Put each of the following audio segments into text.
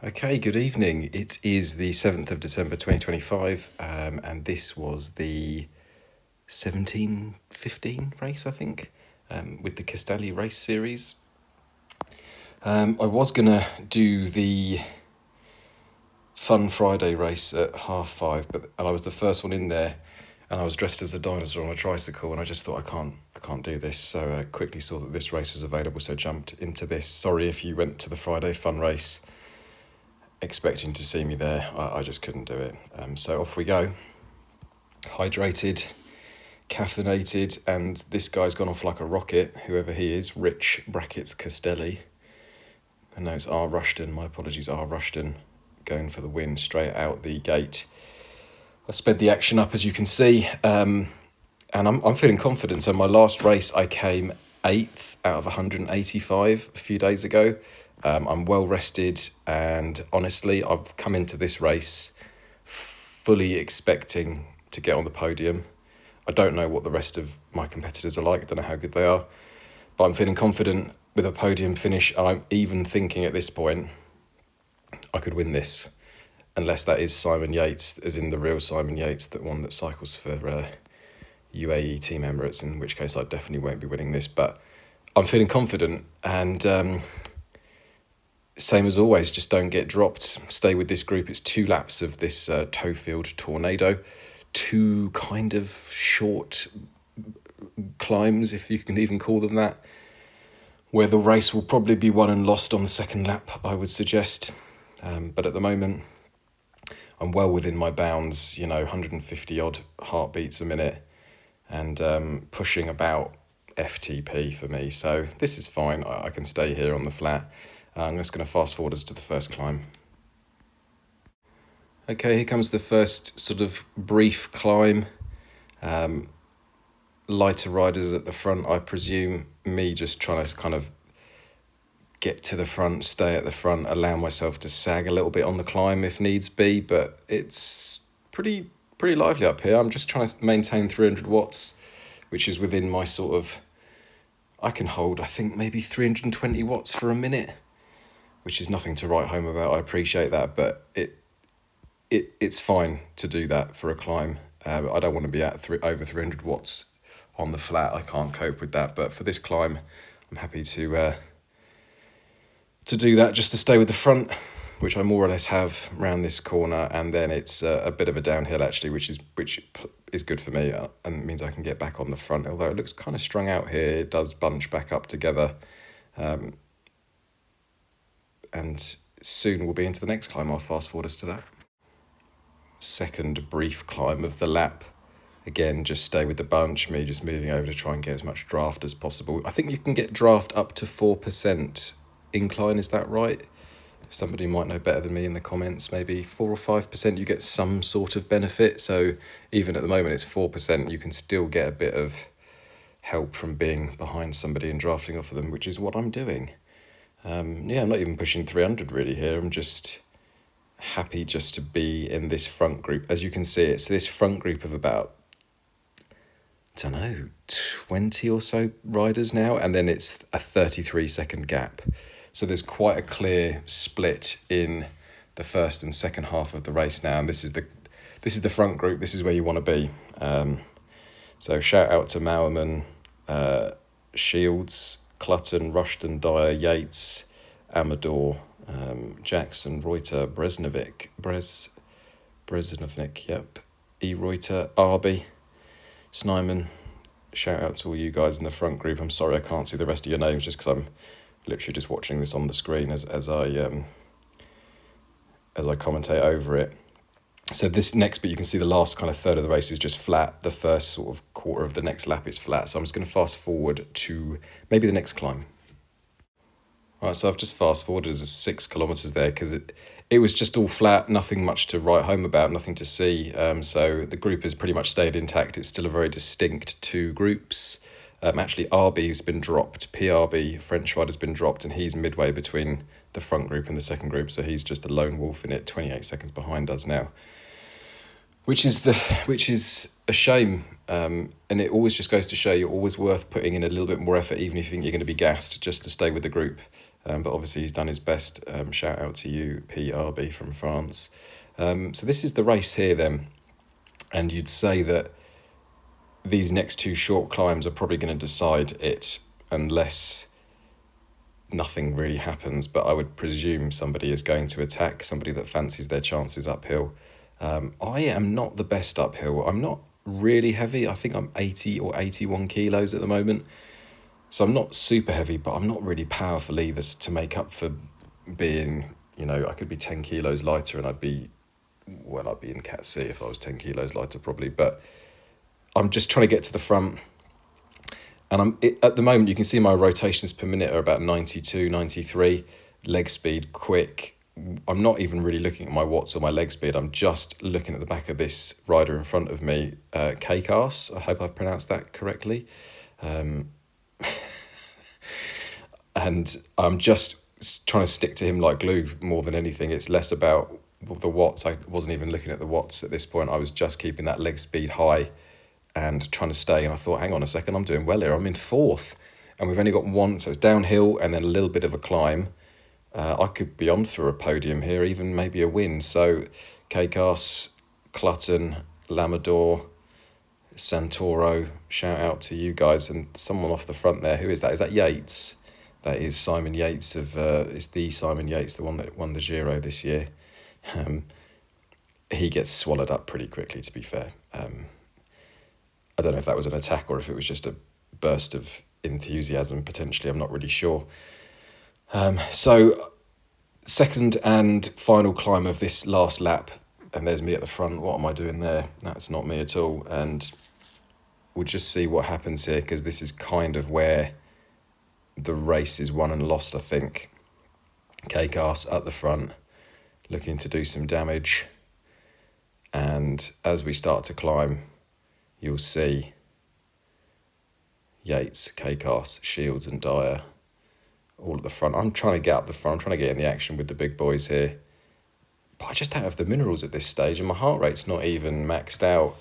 Okay, good evening. It is the 7th of December 2025, and this was the 1715 race, I think, with the Castelli race series. I was going to do the Fun Friday race at 5:30, and I was the first one in there, and I was dressed as a dinosaur on a tricycle, and I just thought I can't do this, so I quickly saw that this race was available, so jumped into this. Sorry if you went to the Friday fun race expecting to see me there. I just couldn't do it. So off we go. Hydrated, caffeinated, and this guy's gone off like a rocket, whoever he is, Rich brackets Castelli. I know it's R. Rushton, my apologies, R. Rushton, going for the win straight out the gate. I sped the action up, as you can see, and I'm feeling confident. So my last race I came 8th out of 185 a few days ago. I'm well rested, and honestly, I've come into this race fully expecting to get on the podium. I don't know what the rest of my competitors are like. I don't know how good they are, but I'm feeling confident with a podium finish. I'm even thinking at this point I could win this, unless that is Simon Yates, as in the real Simon Yates, that one that cycles for UAE Team Emirates, in which case I definitely won't be winning this. But I'm feeling confident, and same as always, just don't get dropped. Stay with this group. It's 2 laps of this Towfield Tornado. 2 kind of short climbs, if you can even call them that, where the race will probably be won and lost on the second lap, I would suggest. But at the moment, I'm well within my bounds, 150 odd heartbeats a minute, and pushing about FTP for me. So this is fine. I can stay here on the flat. I'm just going to fast forward us to the first climb. Okay, here comes the first sort of brief climb. Lighter riders at the front, I presume. Me just trying to kind of get to the front, stay at the front, allow myself to sag a little bit on the climb if needs be, but it's pretty lively up here. I'm just trying to maintain 300 watts, which is within my sort of... I can hold, I think, maybe 320 watts for a minute, which is nothing to write home about. I appreciate that, but it's fine to do that for a climb. I don't want to be at over 300 watts on the flat. I can't cope with that, but for this climb, I'm happy to do that, just to stay with the front, which I more or less have round this corner, and then it's a bit of a downhill actually, which is good for me, and means I can get back on the front. Although it looks kind of strung out here, it does bunch back up together. And soon we'll be into the next climb. I'll fast forward us to that. Second brief climb of the lap. Again, just stay with the bunch, me just moving over to try and get as much draft as possible. I think you can get draft up to 4% incline, is that right? Somebody might know better than me in the comments. Maybe 4 or 5% you get some sort of benefit. So even at the moment it's 4%, you can still get a bit of help from being behind somebody and drafting off of them, which is what I'm doing. I'm not even pushing 300 really here. I'm just happy just to be in this front group. As you can see, it's this front group of about, 20 or so riders now, and then it's a 33-second gap. So there's quite a clear split in the first and second half of the race now, and this is the front group. This is where you want to be. So shout out to Mowerman, Shields, Clutton, Rushton, Dyer, Yates, Amador, Jackson, Reuter, Brezhnev, yep, E. Reuter, Arby, Snyman. Shout out to all you guys in the front group. I'm sorry I can't see the rest of your names just because I'm literally just watching this on the screen as I commentate over it. So this next bit, you can see the last kind of third of the race is just flat. The first sort of quarter of the next lap is flat. So I'm just going to fast forward to maybe the next climb. All right, so I've just fast forwarded 6 kilometres there because it was just all flat, nothing much to write home about, nothing to see. So the group has pretty much stayed intact. It's still a very distinct 2 groups. Actually, RB has been dropped. PRB, French rider, has been dropped, and he's midway between the front group and the second group. So he's just a lone wolf in it, 28 seconds behind us now, which is a shame. And it always just goes to show you're always worth putting in a little bit more effort, even if you think you're going to be gassed, just to stay with the group. but obviously he's done his best. Shout out to you, PRB from France. So this is the race here then, and you'd say that these next two short climbs are probably going to decide it, unless nothing really happens, but I would presume somebody is going to attack, somebody that fancies their chances uphill. I am not the best uphill. I'm not really heavy. I think I'm 80 or 81 kilos at the moment. So I'm not super heavy, but I'm not really powerful either to make up for being, I could be 10 kilos lighter and I'd be in Cat C if I was 10 kilos lighter probably. But I'm just trying to get to the front. And at the moment, you can see my rotations per minute are about 92, 93, leg speed quick. I'm not even really looking at my watts or my leg speed. I'm just looking at the back of this rider in front of me, K-Cars. I hope I've pronounced that correctly. And I'm just trying to stick to him like glue more than anything. It's less about the watts. I wasn't even looking at the watts at this point. I was just keeping that leg speed high and trying to stay. And I thought, hang on a second, I'm doing well here. I'm in fourth. And we've only got one, so it's downhill and then a little bit of a climb. I could be on for a podium here, even maybe a win. So K-Cars, Clutton, Lamador, Santoro, shout out to you guys. And someone off the front there, who is that? Is that Yates? That is Simon Yates it's the Simon Yates, the one that won the Giro this year. He gets swallowed up pretty quickly, to be fair. I don't know if that was an attack or if it was just a burst of enthusiasm, potentially. I'm not really sure. So second and final climb of this last lap, and there's me at the front. What am I doing there? That's not me at all. And we'll just see what happens here, because this is kind of where the race is won and lost, I think. K-Cars at the front, looking to do some damage. And as we start to climb, you'll see Yates, K-Cars, Shields and Dyer all at the front. I'm trying to get up the front. I'm trying to get in the action with the big boys here. But I just don't have the minerals at this stage, and my heart rate's not even maxed out.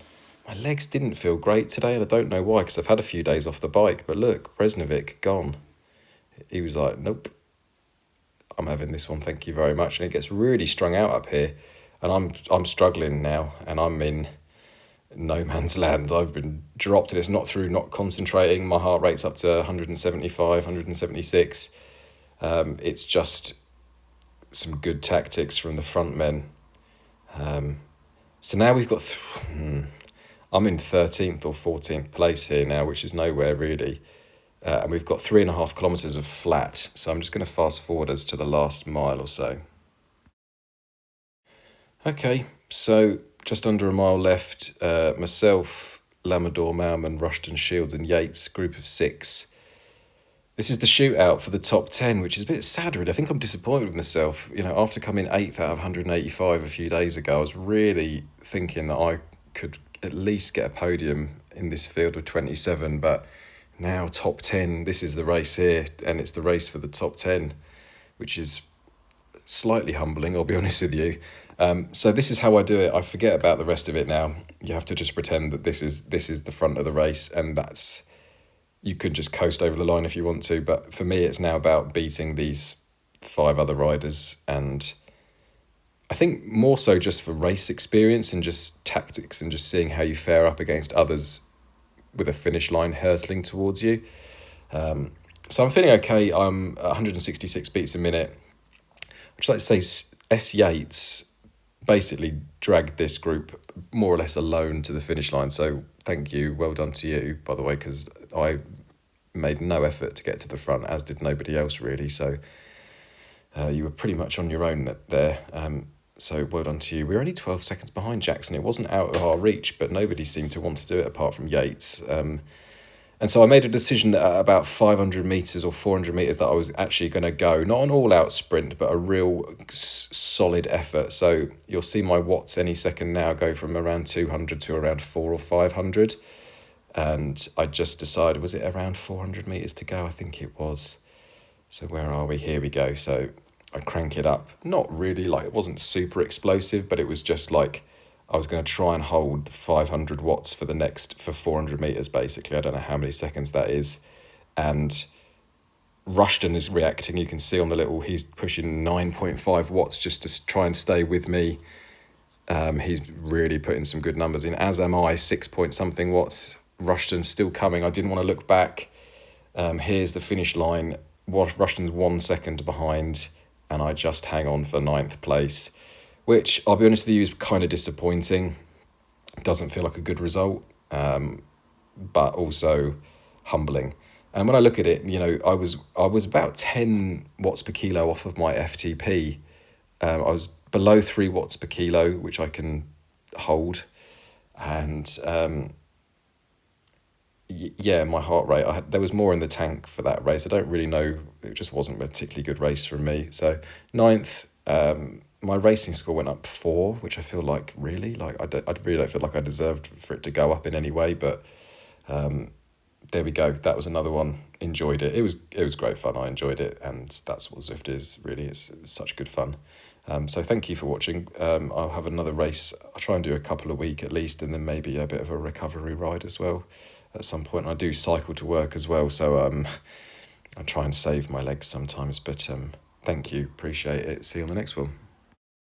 My legs didn't feel great today, and I don't know why, because I've had a few days off the bike. But look, Bresnovic, gone. He was like, nope, I'm having this one, thank you very much. And it gets really strung out up here, and I'm struggling now, and I'm in no man's land. I've been dropped, and it's not through not concentrating. My heart rate's up to 175, 176. It's just some good tactics from the front men. So now we've got I'm in 13th or 14th place here now, which is nowhere really. And we've got 3.5 kilometres of flat. So I'm just going to fast forward us to the last mile or so. Okay, so just under a mile left. Myself, Lamador, Mauman, Rushton, Shields and Yates, group of 6. This is the shootout for the top 10, which is a bit sad really. I think I'm disappointed with myself. After coming 8th out of 185 a few days ago, I was really thinking that I could at least get a podium in this field of 27, but now top 10, this is the race here, and it's the race for the top 10, which is slightly humbling, I'll be honest with you. So this is how I do it. I forget about the rest of it now. You have to just pretend that this is the front of the race, and you could just coast over the line if you want to, but for me it's now about beating these 5 other riders, and I think more so just for race experience and just tactics and just seeing how you fare up against others with a finish line hurtling towards you. So I'm feeling okay. I'm 166 beats a minute. I'd like to say S. Yates basically dragged this group more or less alone to the finish line. So thank you, well done to you, by the way, because I made no effort to get to the front, as did nobody else really. So you were pretty much on your own there. So well done to you. We were only 12 seconds behind Jackson. It wasn't out of our reach, but nobody seemed to want to do it apart from Yates. And so I made a decision that at about 500 metres or 400 metres that I was actually going to go, not an all-out sprint, but a real solid effort. So you'll see my watts any second now go from around 200 to around 400 or 500. And I just decided, was it around 400 metres to go? I think it was. So where are we? Here we go. So I crank it up. Not really, it wasn't super explosive, but it was just I was going to try and hold 500 watts for 400 metres, basically. I don't know how many seconds that is. And Rushton is reacting. You can see on the little, he's pushing 9.5 watts just to try and stay with me. He's really putting some good numbers in, as am I, 6 point something watts. Rushton's still coming. I didn't want to look back. Here's the finish line. Rushton's 1 second behind, and I just hang on for 9th place, which I'll be honest with you is kind of disappointing. Doesn't feel like a good result, but also humbling. And when I look at it, you know, I was about 10 watts per kilo off of my FTP. I was below 3 watts per kilo, which I can hold, and yeah, my heart rate. There was more in the tank for that race. I don't really know. It just wasn't a particularly good race from me. So 9th. My racing score went up 4, which I feel like really I really don't feel like I deserved for it to go up in any way. But there we go. That was another one. Enjoyed it. It was great fun. I enjoyed it, and that's what Zwift is really. It's such good fun. So thank you for watching. I'll have another race. I'll try and do a couple a week at least, and then maybe a bit of a recovery ride as well at some point. I do cycle to work as well, so I try and save my legs sometimes. But thank you. Appreciate it. See you on the next one.